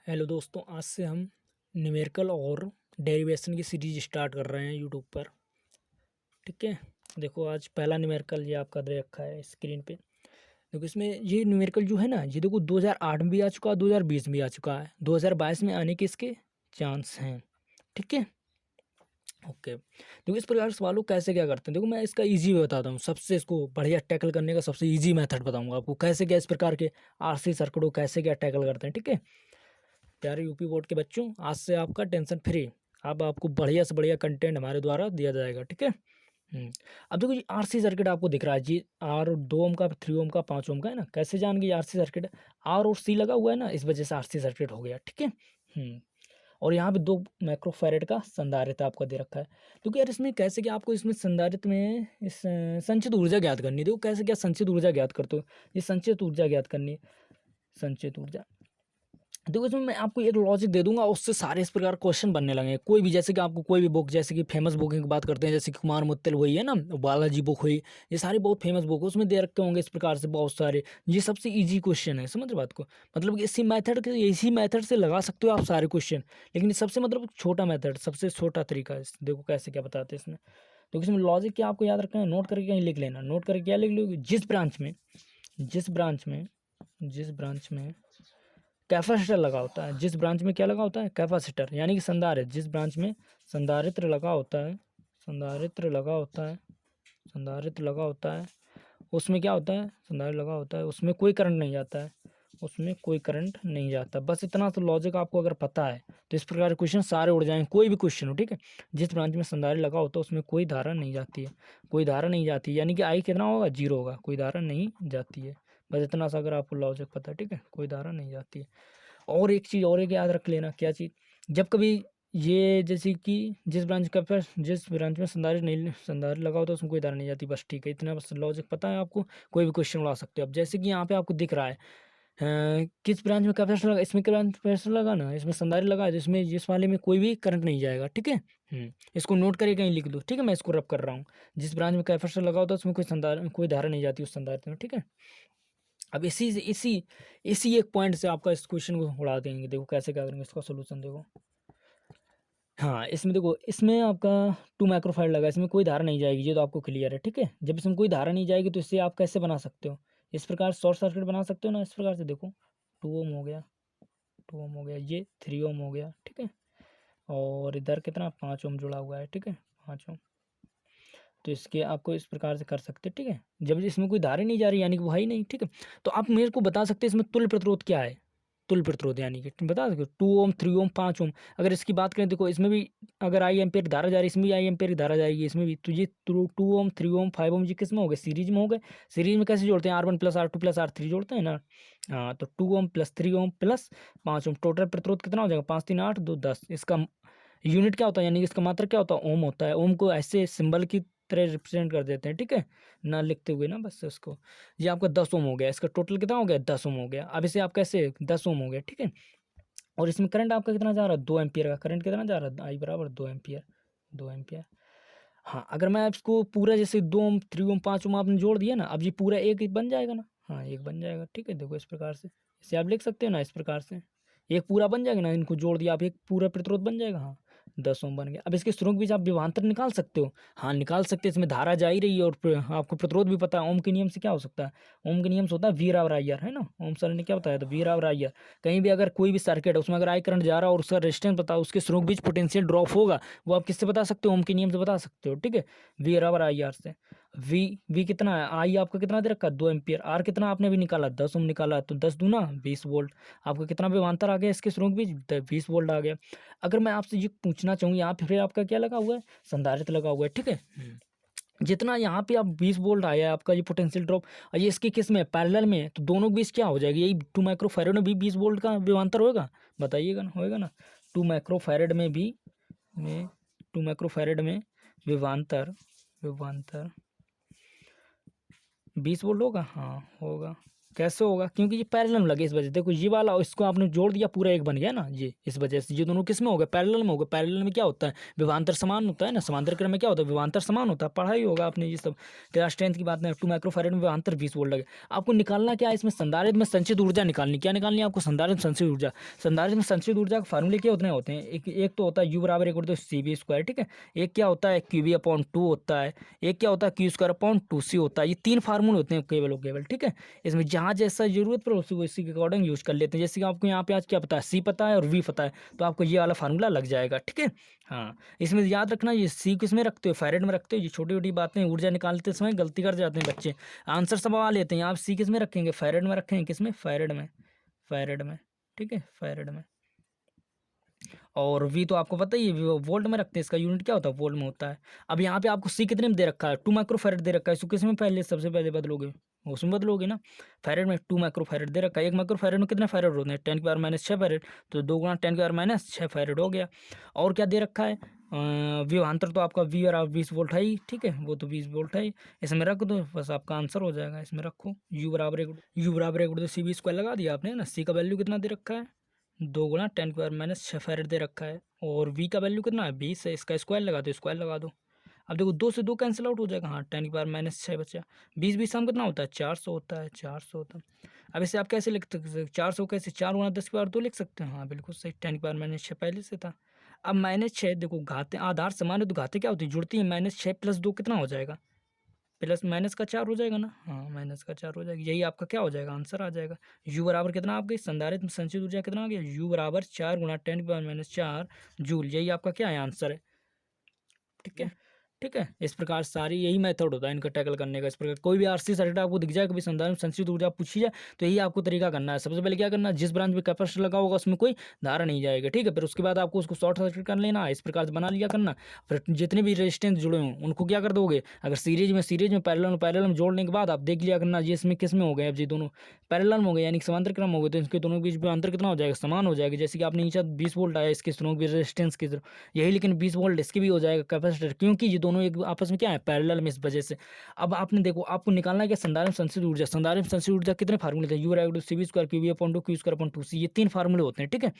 Hello दोस्तों, आज से हम न्यूमेरिकल और डेरिवेशन की सीरीज स्टार्ट कर रहे हैं यूट्यूब पर। ठीक है, देखो आज पहला न्यूमेरिकल ये आपका दे रखा है स्क्रीन पे। देखो इसमें ये न्यूमेरिकल जो है ना, ये देखो 2008 में भी आ चुका है, 2020 में भी आ चुका है, 2022 में आने के इसके चांस हैं। ठीक है, ओके। देखो इस प्रकार सवालों को कैसे क्या करते हैं, देखो मैं इसका इजी वे बताता हूँ। सबसे इसको बढ़िया टैकल करने का सबसे इजी मेथड बताऊंगा आपको, कैसे क्या इस प्रकार के आरसी सर्किट को कैसे क्या टैकल करते हैं। ठीक है प्यारे यूपी बोर्ड के बच्चों, आज से आपका टेंशन फ्री। अब आपको बढ़िया से बढ़िया कंटेंट हमारे द्वारा दिया जाएगा। ठीक है। अब देखो ये आरसी सर्किट आपको दिख रहा है जी, आर 2 ओम का, 3 ओम का, 5 ओम का है ना। कैसे जान गए आरसी सर्किट, आर और सी लगा हुआ है ना, इस वजह से आरसी सर्किट हो गया। ठीक है। और यहाँ पे 2 माइक्रोफैरेड का संधारित्र आपको दे रखा है। क्योंकि यार इसमें कैसे कि आपको इसमें संधारित्र में इस संचित ऊर्जा ज्ञात करनी है। देखो कैसे क्या संचित ऊर्जा ज्ञात करते हो, ये संचित ऊर्जा ज्ञात करनी है, संचित ऊर्जा। देखो इसमें मैं आपको एक लॉजिक दे दूंगा, उससे सारे इस प्रकार क्वेश्चन बनने लगे। कोई भी, जैसे कि आपको कोई भी बुक, जैसे कि फेमस बुक की बात करते हैं, जैसे कि कुमार मुत्तल हुई है ना, बालाजी बुक हुई, ये सारी बहुत फेमस बुक है, उसमें दे रखे होंगे इस प्रकार से बहुत सारे। ये सबसे इजी क्वेश्चन है, समझ रहे बात को। मतलब कि इसी मेथड से लगा सकते हो आप सारे क्वेश्चन। लेकिन ये सबसे मतलब छोटा मेथड, सबसे छोटा तरीका है। देखो कैसे क्या बताते हैं इसमें। तो इसमें लॉजिक क्या आपको याद रखना है, नोट करके कहीं लिख लेना। नोट करके क्या लिख लोगे, जिस ब्रांच में कैपेसिटर लगा होता है, जिस ब्रांच में क्या लगा होता है, कैपेसिटर यानी कि संधारित्र। जिस ब्रांच में संधारित्र लगा होता है, संधारित्र लगा होता है, उसमें क्या होता है, संधारित्र लगा होता है, उसमें कोई करंट नहीं जाता है, उसमें कोई करंट नहीं जाता। बस इतना तो लॉजिक आपको अगर पता है तो इस प्रकार के क्वेश्चन सारे उड़ जाएंगे, कोई भी क्वेश्चन हो। ठीक है, जिस ब्रांच में संधारित्र लगा होता है उसमें कोई धारा नहीं जाती है, कोई धारा नहीं जाती है, यानी कि आई कितना होगा, 0 होगा, कोई धारा नहीं जाती है। बस इतना सा अगर आपको लॉजिक पता है, ठीक है, कोई धारा नहीं जाती है। और एक चीज़ और एक याद रख लेना, क्या चीज़, जब कभी ये जैसे कि जिस ब्रांच में संधारित्र लगा होता है उसमें कोई धारा नहीं जाती। बस ठीक है, इतना बस लॉजिक पता है आपको, कोई भी क्वेश्चन उड़ा सकते हो। अब जैसे कि यहाँ पे आपको दिख रहा है किस ब्रांच में कैपेसिटर लगा, इसमें कैपेसिटर लगा ना, इसमें संधारित्र लगा है, जिसमें जिस वाले में कोई भी करंट नहीं जाएगा। ठीक है। इसको नोट करके कहीं लिख दो। ठीक है, मैं इसको रब कर रहा हूँ। जिस ब्रांच में कैपेसिटर लगा होता है उसमें कोई धारा नहीं जाती उस संधारित्र में। ठीक है। अब इसी एक पॉइंट से आपका इस क्वेश्चन को उड़ा देंगे। देखो कैसे क्या करेंगे इसका सोल्यूशन, देखो। हाँ, इसमें देखो, इसमें आपका 2 माइक्रोफारेड लगा, इसमें कोई धारा नहीं जाएगी, ये तो आपको क्लियर है। ठीक है, जब इसमें कोई धारा नहीं जाएगी तो इससे आप कैसे बना सकते हो, इस प्रकार शॉर्ट सर्किट बना सकते हो ना, इस प्रकार से। देखो 2 ओम हो गया, 2 ओम हो गया, ये 3 ओम हो गया। ठीक है, और इधर कितना, 5 ओम जुड़ा हुआ है। ठीक है, 5 ओम। तो इसके आपको इस प्रकार से कर सकते हैं। ठीक है, जब इसमें कोई धारा नहीं जा रही यानी कि वो है ही नहीं। ठीक है, तो आप मेरे को बता सकते हैं इसमें तुल्य प्रतिरोध क्या है। तुल्य प्रतिरोध यानी कि बता सकते हो, 2 ओम, 3 ओम, 5 ओम। अगर इसकी बात करें, देखो इसमें भी अगर आई एम्पेयर धारा जा रही है, इसमें भी आई एम्पेयर की धारा जाएगी, इसमें भी। तो ये 2 ओम, 3 ओम, 5 ओम जी किस में हो गए, सीरीज में हो गए। सीरीज में कैसे जोड़ते हैं, R1 + R2 + R3 जोड़ते हैं ना। हाँ, तो 2 ओम + 3 ओम + 5 ओम, टोटल प्रतिरोध कितना हो जाएगा, 5 3 8 2 10। इसका यूनिट क्या होता है, यानी कि इसका मात्रक क्या होता है, ओम होता है। ओम को ऐसे सिंबल की तरह रिप्रेजेंट कर देते हैं। ठीक है, ना लिखते हुए ना, बस उसको। ये आपका 10 ओम हो गया, इसका टोटल कितना हो गया, 10 ओम हो गया। अब इसे आप कैसे, 10 ओम हो गया। ठीक है, और इसमें करंट आपका कितना जा रहा है, 2 एम्पियर का करंट कितना जा रहा है, आई बराबर 2 एम्पियर, 2 एम्पियर। हाँ, अगर मैं इसको पूरा जैसे 2 ओम, 3 ओम, 5 ओम आपने जोड़ दिया ना, अब ये पूरा एक ही बन जाएगा ना। हाँ, एक बन जाएगा। ठीक है, देखो इस प्रकार से इसे आप लिख सकते हो ना, इस प्रकार से एक पूरा बन जाएगा ना, इनको जोड़ दिया आप, एक पूरा प्रतिरोध बन जाएगा। हाँ, 10 ओम बन गया। अब इसके स्रोत के बीच आप विभवांतर निकाल सकते हो। हाँ, निकाल सकते हैं, इसमें धारा जा ही रही है और आपको प्रतिरोध भी पता है। ओम के नियम से क्या हो सकता है, ओम के नियम से होता है वी बराबर आई आर, है ना। ओम सर ने क्या बताया था, वी बराबर आई आर। कहीं भी अगर कोई भी सर्किट है उसमें अगर आई करंट जा रहा है और उसका रेजिस्टेंस पता है, उसके स्रोत के बीच पोटेंशियल ड्रॉप होगा, वो आप किससे बता सकते हो, ओम के नियम से बता सकते हो। ठीक है, वी बराबर आई आर से। वी कितना है, आई आपका कितना दे रखा है, 2 एम्पियर। आर कितना आपने भी निकाला, 10 ओम निकाला, तो 10 दूना 20 वोल्ट। आपका कितना विभवांतर आ गया इसके स्रोत के बीच, 20 वोल्ट आ गया। अगर मैं आपसे ये पूछना चाहूँ, यहाँ पे फिर आपका क्या लगा हुआ है, संधारित्र लगा हुआ है। ठीक है, जितना यहाँ पे आप 20 वोल्ट आया है आपका ये पोटेंशियल ड्रॉप, और ये इसके किस में, पैरेलल में है, तो दोनों के बीच क्या हो जाएगी, यही 2 माइक्रोफैरेड में भी 20 वोल्ट का विभवांतर होगा, बताइएगा ना, होएगा ना। 2 माइक्रोफैरेड में भी, में 2 माइक्रोफैरेड में विभवांतर 20 वोल्ट होगा। हाँ, होगा। कैसे होगा? क्योंकि ये पैरेलल में लगे, इस वजह से। देखो ये वाला और इसको आपने जोड़ दिया, पूरा एक बन गया ना ये, इस वजह से। ये दोनों किस में हो गए? पैरेलल में हो गए। पैरेलल में क्या होता है? विभवांतर समान होता है ना। समांतर क्रम में क्या होता है? विभवांतर समान होता है। पढ़ा ही होगा आपने ये सब, क्लास 10th की बात में। 2 माइक्रोफैरड में विभवांतर 20 वोल्ट लगे। आपको निकालना क्या है इसमें? संधारित्र में संचित ऊर्जा निकालनी। क्या निकालनी है आपको? संधारित्र में संचित ऊर्जा। संधारित्र में संचित ऊर्जा के फार्मूले क्या उतने होते हैं? एक तो होता है U बराबर एक होता है CV², ठीक है। एक क्या होता है? QV/2 होता है। एक क्या होता है? Q²/2C होता है। ये 3 फार्मूले होते हैं केवल, ठीक है। इसमें जहाँ जैसा जरूरत पड़े उसी के अकॉर्डिंग यूज कर लेते हैं। जैसे कि आपको यहाँ पे आज क्या पता है? C पता है और V पता है, तो आपको ये वाला फार्मूला लग जाएगा, ठीक है। हाँ, इसमें याद रखना, ये C किस में रखते हो? फैरेड में रखते हो। ये छोटी छोटी बातें ऊर्जा निकालते समय गलती कर जाते हैं बच्चे, आंसर सबा लेते हैं। आप C किस में रखेंगे? फैरेड में रखेंगे। किस में? फैरेड में। फैरेड में, ठीक है, फैरेड में। और V तो आपको पता ही है, वोल्ट में रखते हैं। इसका यूनिट क्या होता है? वोल्ट में होता है। अब यहाँ पे आपको C कितने में दे रखा है? 2 माइक्रोफैरड दे रखा है। इसको किस में पहले सबसे पहले बदलोगे? उसमें बदलोगे ना। फैरेड में 2 माइक्रोफैरड दे रखा है। 1 माइक्रोफैरड में कितने फैरेड होते हैं? 10⁻⁻6 फैरेड। तो 2 गुणा 10⁻⁻6 फैरेड हो गया। और क्या दे रखा है? विभवांतर तो आपका V और 20 वोल्ट है ही, ठीक है, वो तो 20 वोल्ट है ही। इसमें रख दो, बस आपका आंसर हो जाएगा। इसमें रखो U बराबर एक तो CV² लगा दिया आपने ना। C का वैल्यू कितना दे रखा है? 2 गुणा 10⁻⁻6 फैरेड दे रखा है। और V का वैल्यू कितना है? 20 है। इसका स्क्वायर लगा दो, स्क्वायर लगा दो। अब देखो 2 से 2 कैंसिल आउट हो जाएगा। हाँ, 10⁻⁻6 बचा। 20 हम कितना होता है? 400 होता है। 400 होता है। अब इसे आप कैसे लिख सकते हैं? 400 कैसे? 4 गुणा 10⁻2 लिख सकते हैं। हाँ बिल्कुल सही। 10⁻⁻6 पहले से था। अब -6 देखो, घाते आधार समान है तो घाते क्या होती है? जुड़ती है। -6 + 2 कितना हो जाएगा? प्लस माइनस का 4 हो जाएगा ना। हाँ, माइनस का 4 हो जाएगा। यही आपका क्या हो जाएगा? आंसर आ जाएगा। U बराबर कितना आपके संधारित्र में संचित ऊर्जा कितना आ गया? U बराबर 4 गुणा 10⁻⁻4 जूल। यही आपका क्या है? आंसर है, ठीक है। ठीक है, इस प्रकार सारी यही मेथड होता है इनका टैकल करने का। इस प्रकार कोई भी आरसी सर्किट आपको दिख जाए, कभी संधारित्र में संचित ऊर्जा पूछी जाए, तो यही आपको तरीका करना है। सबसे पहले क्या करना है? जिस ब्रांच में कैपेसिटर लगा होगा उसमें कोई धारा नहीं जाएगा, ठीक है। फिर उसके बाद आपको उसको शॉर्ट सर्किट कर लेना, इस प्रकार से बना लिया करना। फिर जितने भी रेजिस्टेंस जुड़े हों उनको क्या कर दोगे? अगर सीरीज में पैरेलल में जोड़ने के बाद आप देख लिया करना ये इसमें किस में हो गए। अब ये दोनों पैरेलल में हो गए यानी कि समांतर क्रम हो गए, तो इनके दोनों के बीच में अंतर कितना हो जाएगा? समान हो जाएगा। जैसे कि आपने नीचे 20 वोल्ट आया इसके दोनों की रेजिस्टेंस की तरफ, यही लेकिन 20 वोल्ट इसके भी हो जाएगा कैपेसिटर, क्योंकि ये दोनों एक आपस में क्या है? पैरेलल में, इस वजह से। अब आपने देखो, आपको निकालना है क्या? संधारित्र में संचित ऊर्जा। संधारित्र में संचित ऊर्जा कितने फार्मूले थे? U CV² QV/2 Q²/2 C, ये 3 फार्मूले होते हैं, ठीक है।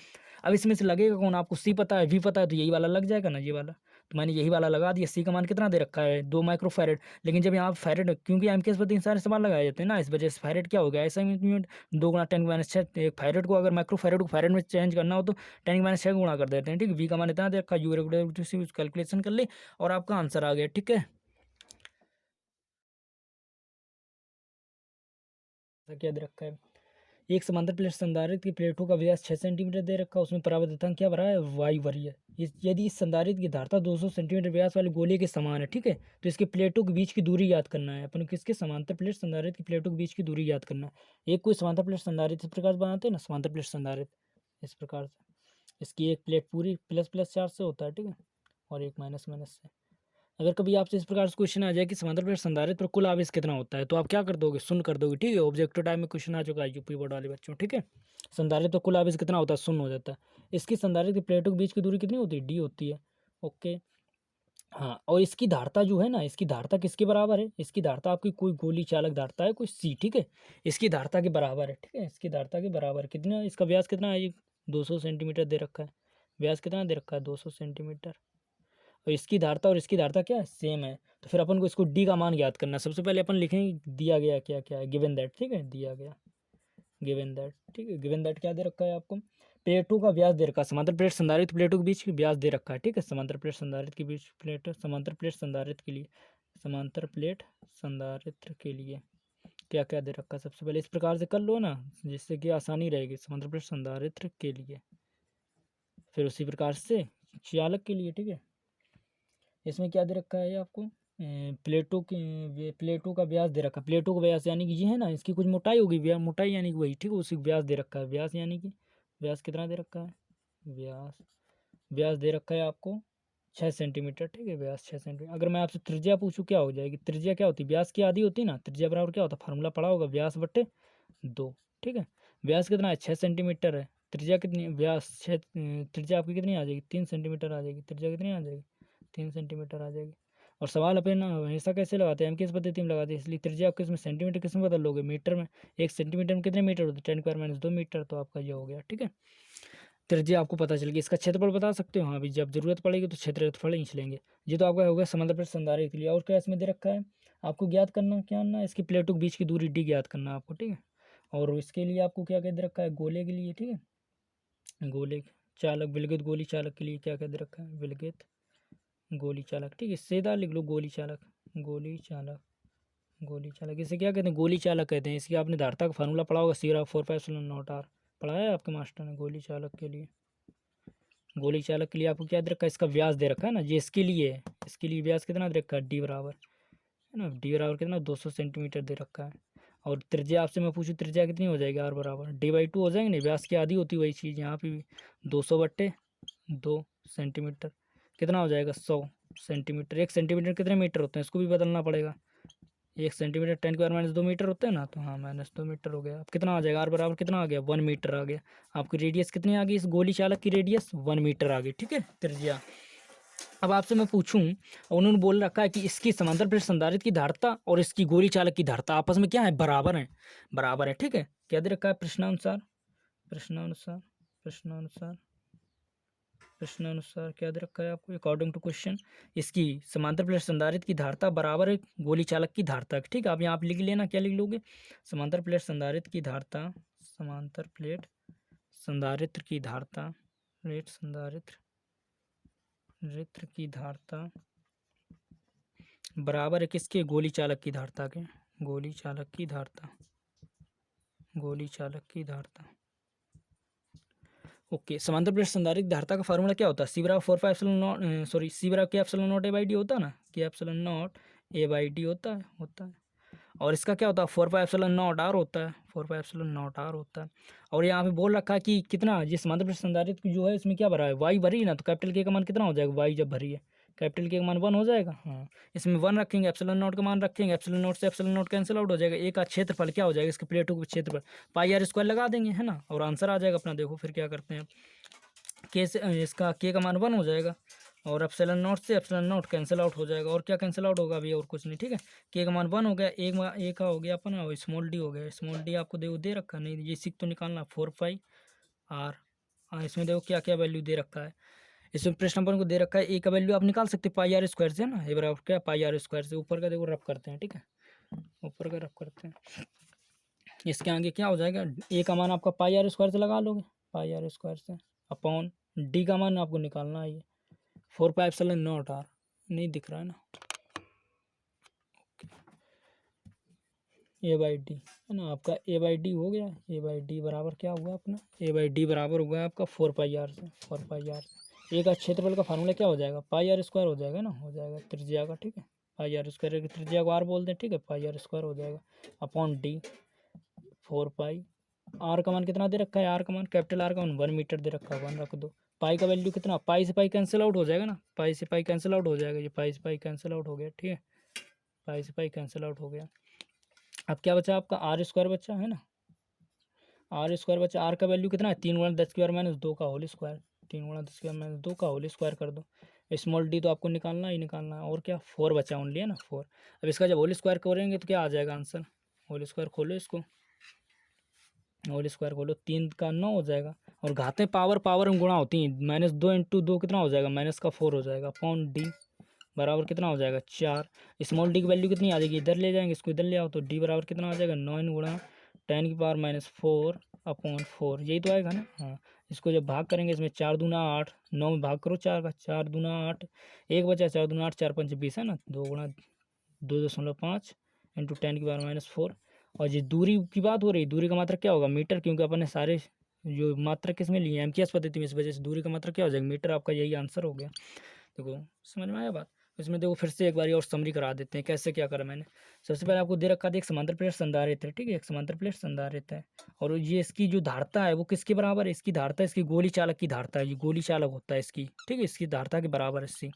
अब इसमें से लगेगा कौन? आपको C पता है, V पता है, तो यही वाला लग जाएगा ना, ये वाला। तो मैंने यही वाला लगा दिया। C का मान कितना दे रखा है? 2 माइक्रोफैरेड। लेकिन जब यहाँ फैरेड, क्योंकि एमकेएस पर 3 सारे सवाल लगाए जाते हैं ना, इस वजह से फैरेड क्या हो गया? ऐसा यूनिट 2 गुणा 10⁻6। एक फैरेड को अगर माइक्रोफैरेड को फैरेड में चेंज करना हो तो 10⁻6 गुणा कर देते हैं, ठीक है। V का मान इतना दे रखा है। U कैलकुलेशन कर ले और आपका आंसर आ गया, ठीक है। क्या दे रखा है? एक समांतर प्लेट संधारित्र की प्लेटों का व्यास 6 सेंटीमीटर दे रखा है। उसमें परावर्तनांक क्या भरा है? वाई भरी है। यदि इस संधारित्र की धारता 200 सेंटीमीटर व्यास वाले गोले के समान है, ठीक है, तो इसके प्लेटों के बीच की दूरी याद करना है अपन। किसके? समांतर प्लेट संधारित्र की प्लेटों के बीच की दूरी याद करना है। एक कोई समांतर प्लेट संधारित्र इस प्रकार से बनाते हैं ना, समांतर प्लेट संधारित्र इस प्रकार से। इसकी एक प्लेट पूरी प्लस प्लस चार्ज से होता है, ठीक है, और एक माइनस माइनस से। अगर कभी आपसे इस प्रकार से क्वेश्चन आ जाए कि समांतर प्लेट संधारित्र पर कुल आवेश कितना होता है, तो आप क्या कर दोगे? शून्य कर दोगे, ठीक है। ऑब्जेक्टिव टाइप में क्वेश्चन आ चुका है यूपी बोर्ड वाले बच्चों, ठीक है। संधारित्र तो कुल आवेश कितना होता है? शून्य हो जाता है। इसकी संधारित्र की प्लेटों के बीच की दूरी कितनी होती है? डी होती है, ओके। हाँ, और इसकी धारता जो है ना, इसकी धारता किसके बराबर है? इसकी धारता आपकी कोई गोली चालक धारता है, कोई सी, ठीक है, इसकी धारता के बराबर है, ठीक है। इसकी धारता के बराबर कितना? इसका व्यास कितना है? 200 सेंटीमीटर दे रखा है। व्यास कितना दे रखा है? 200 सेंटीमीटर। और इसकी धारता और इसकी धारता क्या है? सेम है। तो फिर अपन को इसको डी का मान ज्ञात करना है। सबसे पहले अपन लिखेंगे दिया गया क्या क्या है, गिवन दैट, ठीक है, दिया गया गिवन दैट, ठीक है। गिवन दैट क्या दे रखा है आपको? प्लेटों का व्यास दे रखा है। समांतर प्लेट संधारित्र प्लेटों के बीच व्यास दे रखा है, ठीक है। समांतर प्लेट संधारित्र के बीच प्लेट, समांतर प्लेट संधारित्र के लिए, समांतर प्लेट संधारित्र के लिए क्या क्या दे रखा है? सबसे पहले इस प्रकार से कर लो ना, जिससे कि आसानी रहेगी। समांतर प्लेट संधारित्र के लिए, फिर उसी प्रकार से चालक के लिए, ठीक है। इसमें क्या दे रखा है आपको? प्लेटों का व्यास दे रखा है। प्लेटों का व्यास यानी कि ये है ना, इसकी कुछ मोटाई होगी, मोटाई यानी कि वही, ठीक है, उसी व्यास दे रखा है। व्यास यानी कि व्यास कितना दे रखा है? व्यास व्यास दे रखा है आपको 6 सेंटीमीटर, ठीक है। व्यास 6 सेंटीमीटर। अगर मैं आपसे त्रिज्या पूछूं क्या हो जाएगी? त्रिज्या क्या होती है? व्यास की आधी होती है ना। त्रिज्या बराबर क्या होता है? फार्मूला पड़ा होगा, व्यास बट्टे 2, ठीक है। व्यास कितना है? 6 सेंटीमीटर है। त्रिज्या कितनी? व्यास 6, त्रिज्या आपकी कितनी आ जाएगी? 3 सेंटीमीटर आ जाएगी। त्रिज्या कितनी आ जाएगी? 3 सेंटीमीटर आ जाएगी। और सवाल अपन हमेशा कैसे लगाते हैं, एम की पद्धति में लगाते हैं, इसलिए त्रिज्या आपके इसमें सेंटीमीटर किस में बदल लोगे, मीटर में। 1 सेंटीमीटर में कितने मीटर होते हैं, 10⁻² मीटर, तो आपका ये हो गया। ठीक है, त्रिज्या आपको पता चल गई। इसका क्षेत्रफल बता सकते हो, हाँ भी जब जरूरत पड़ेगी तो क्षेत्रफल ही लेंगे। ये तो आपका हो गया समंदर पर संधारित्र के लिए। और क्या इसमें दे रखा है आपको ज्ञात करना, क्या करना है, इसकी प्लेटों के बीच की दूरी डी ज्ञात करना है आपको। ठीक है, और इसके लिए आपको क्या क्या दे रखा है, गोले के लिए। ठीक है, गोले चालक विलगित गोली चालक के लिए क्या क्या दे रखा है, विलगित गोली चालक। ठीक है, सीधा लिख लो गोली चालक, गोली चालक, गोली चालक। इसे क्या कहते हैं, गोली चालक कहते हैं। इसकी आपने धारता का फार्मूला पढ़ा होगा, सीरा 4πε0r पढ़ाया है आपके मास्टर ने। गोली चालक के लिए, गोली चालक के लिए आपको क्या दे रखा है, इसका व्यास दे रखा है ना, ये इसके लिए है। इसके लिए व्यास कितना दे रखा है, डी बराबर, है ना, डी बराबर कितना 200 सेंटीमीटर दे रखा है। और त्रिज्या आपसे मैं पूछूँ, त्रिज्या कितनी हो जाएगी, आर बराबर d/2 हो जाएंगे। नहीं, व्यास की आधी होती वही चीज़ यहाँ पे भी, 200/2 सेंटीमीटर कितना हो जाएगा, 100 सेंटीमीटर। 1 सेंटीमीटर कितने मीटर होते हैं, इसको भी बदलना पड़ेगा। 1 सेंटीमीटर 10⁻² मीटर होते हैं ना, तो हाँ -2 मीटर हो गया। अब कितना आ जाएगा, आर बराबर कितना आ गया, 1 मीटर आ गया। आपकी रेडियस कितनी आ गई, इस गोली चालक की रेडियस 1 मीटर आ गई। ठीक है, त्रिज्या। अब आपसे मैं पूछूं, उन्होंने बोल रखा है कि इसकी समांतर प्लेट संधारित्र की धारता और इसकी गोली चालक की धारता आपस में क्या है, बराबर है, बराबर है। ठीक है, क्या दे रखा है, प्रश्नानुसार, प्रश्नानुसार, प्रश्नानुसार, प्रश्नानुसार क्या दे रखा है आपको, अकॉर्डिंग टू क्वेश्चन इसकी समांतर प्लेट संधारित्र की धारता बराबर है गोली चालक की धारता। ठीक है, आप यहाँ पे लिख लेना, क्या लिख लोगे, समांतर प्लेट संधारित्र की धारता, समांतर प्लेट संधारित्र की धारता, प्लेट संधारित्र रित्र की धारता बराबर है किसके, गोली चालक की धारता के, गोली चालक की धारता, गोली चालक की धारता। ओके, समांतर प्लेट संधारित्र धारता का फार्मूला क्या होता है, सी बराबर 4πε0, सॉरी सी बराबर k⁻0 a/d होता है ना, k⁻0 a/d होता है। और इसका क्या होता है, 4πε0r होता है, 4πε0r होता है। और यहाँ पे बोल रखा है कि कितना, ये समांतर प्लेट संधारित्र जो है इसमें क्या भरा है, वाई भरी है ना, तो कैपिटल के का मान कितना हो जाएगा, वाई जब भरी है कैपिटल के का मान 1 हो जाएगा। हाँ, इसमें 1 रखेंगे, ε0 का मान रखेंगे, ε0 से ε0 कैंसिल आउट हो जाएगा। एक का क्षेत्रफल क्या हो जाएगा, इसके प्लेटों के क्षेत्रफल πr² लगा देंगे, है ना, और आंसर आ जाएगा अपना। देखो फिर क्या करते हैं, के से इसका के का मान 1 हो जाएगा, और ε0 से ε0 कैंसिल आउट हो जाएगा। और क्या कैंसिल आउट होगा अभी, और कुछ नहीं। ठीक है, के का मान 1 हो गया, एक का हो गया अपना, और स्मॉल डी हो गया। स्मॉल डी आपको दे रखा नहीं, ये सीख तो निकालना, 4πr। हाँ, इसमें देखो क्या क्या वैल्यू दे रखा है, इसमें प्रश्न नंबर को दे रखा है, ए का वैल्यू आप निकाल सकते πr² से ना, ये बराबर क्या πr² से, ऊपर का देखो रफ करते हैं। ठीक है, ऊपर का रफ करते हैं, इसके आगे क्या हो जाएगा, ए का मान आपका πr² से लगा लोगे, πr² से अपॉन डी का मान आपको निकालना है, ये 4πε0r नहीं दिख रहा है ना, a/d है ना, आपका a/d हो गया। a/d बराबर क्या हुआ अपना, a/d बराबर हुआ आपका 4πr से, 4πr। ए का क्षेत्रफल का फार्मूला क्या हो जाएगा, πr² हो जाएगा ना, हो जाएगा त्रिज्या का। ठीक है, πr² की त्रिज्या को r बोलते हैं। ठीक है, πr² हो जाएगा अपॉन डी 4π। आर का मान कितना दे रखा है, आर का मान कैपिटल आर का मान 1 मीटर दे रखा है, 1 रख दो। पाई का वैल्यू कितना, पाई से पाई कैंसिल आउट हो जाएगा ना, पाई से पाई कैंसिल आउट हो जाएगा, ये पाई से पाई कैंसिल आउट हो गया। ठीक है, पाई से पाई कैंसिल आउट हो गया। अब क्या बचा आपका, r² बचा है ना, r² बचा। आर का वैल्यू कितना है, 3 × 10⁻² का होल स्क्वायर, 3 × 10⁻² का होल स्क्वायर कर दो। स्मॉल डी तो आपको निकालना ही निकालना है। और क्या, 4 बचा ओनली, है ना, 4। अब इसका जब होल स्क्वायर करेंगे तो क्या आ जाएगा आंसर, होल स्क्वायर खोलो इसको, होल स्क्वायर खोलो, 3 का 9 हो जाएगा। और घातें पावर में गुणा होती हैं, -2 × 2 कितना हो जाएगा, -4 हो जाएगा, अपॉन डी बराबर कितना हो जाएगा, 4। स्मॉल डी की वैल्यू कितनी आ जाएगी, इधर ले जाएंगे, इसको इधर ले आओ, तो डी बराबर कितना आ जाएगा, 9 × 10⁻⁴ अपॉन 4, यही तो आएगा ना। हाँ, इसको जब भाग करेंगे, इसमें 4 दूना 8, 9 में भाग करो 4 का, 4 दूना 8, 1 बचा, 4 दूना 8, 4 5 20 है ना, 2 × 2.5 × 10⁻⁴। और ये दूरी की बात हो रही, दूरी का मात्रक क्या होगा, मीटर, क्योंकि अपन ने सारे जो मात्रक किस में लिए, एमकेएस पद्धति में, इस वजह से दूरी का मात्रक क्या हो जाएगा, मीटर। आपका यही आंसर हो गया। देखो समझ में आया बात। इसमें देखो फिर से एक बार और समरी करा देते हैं, कैसे क्या करा मैंने। सबसे पहले आपको दे रखा था एक समांतर प्लेट संधारित्र है, ठीक है, एक समांतर प्लेट संधारित्र है, और ये इसकी जो धारता है वो किसके बराबर है, इसकी धारता इसकी गोली चालक की धारता है, ये गोली चालक होता है इसकी, ठीक है, इसकी धारता के बराबर है इसकी।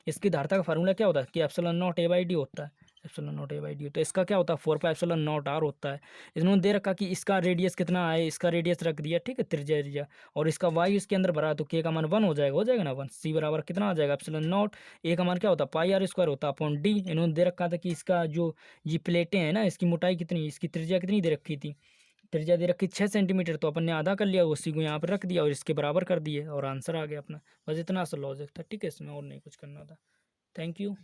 इसकी धारता का फार्मूला क्या होता है कि ε0 a/d होता है, epsilon not a by D. तो इसका क्या होता है 4 पाई एप्सिलॉन नॉट आर होता है। इन्होंने दे रखा कि इसका रेडियस कितना है, इसका रेडियस रख दिया, ठीक है, त्रिज्या, और इसका वाई इसके अंदर भरा है, तो के का मान 1 हो जाएगा ना 1। सी बराबर कितना आ जाएगा एप्सिलॉन नॉट, ए का मान क्या होता है पाई आर स्क्वायर होता है अपॉन डी। इन्होंने दे रखा था कि इसका जो ये प्लेटें हैं ना, इसकी मोटाई कितनी, इसकी त्रिज्या कितनी दे रखी थी, त्रिज्या दे रखी 6 सेंटीमीटर। तो अपन ने आधा कर लिया, उसी को यहाँ पर रख दिया और इसके बराबर कर दिए और आंसर आ गया अपना। बस इतना सा लॉजिक था, ठीक है, इसमें और नहीं कुछ करना था। Thank you.